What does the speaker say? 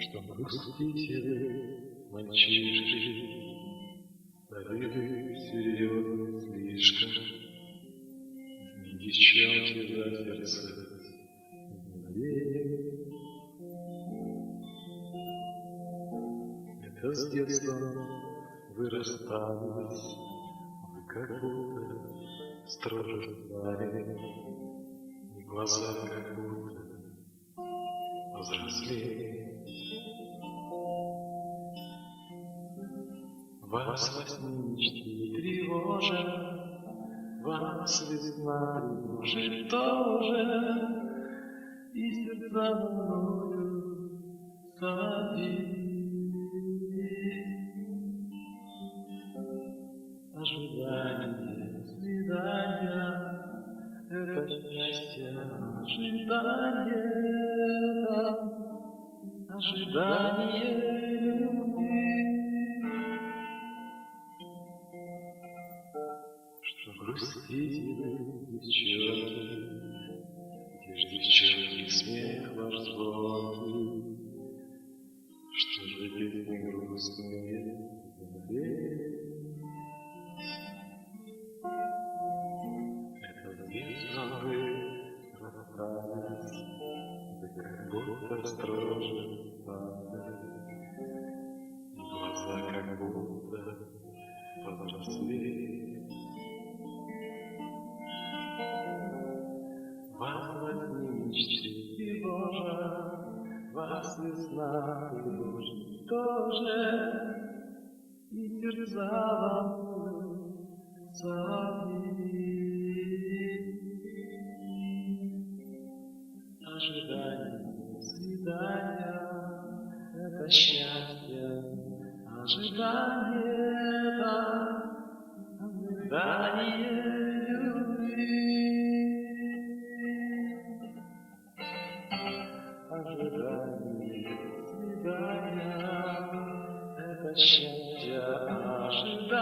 Что грустите вы, мальчишки, да вы серьезны слишком. Не девчонки за сердце мгновенье. Это с детства вы расстались, вы как будто строже знали, и глаза как будто взрослели. Вас во сне мечты тревожат, вас весна тревожит тоже, и сердца мною забиты. Ожидание свидания — это счастье, ожидание любви. Что грустите вы, девчонки, где ж девчонки смех ваш звонкий, что же песни грустные мгновенья. Это детство вы расстались, вы как будто строже стали, и глаза как будто повзрослели. Вас во сне мечты тревожат, вас весна тревожит тоже, и сердца вам забиты. Ожидание свидания — это счастье, ожидание любви. Ожидание свидания — это счастье, ожидание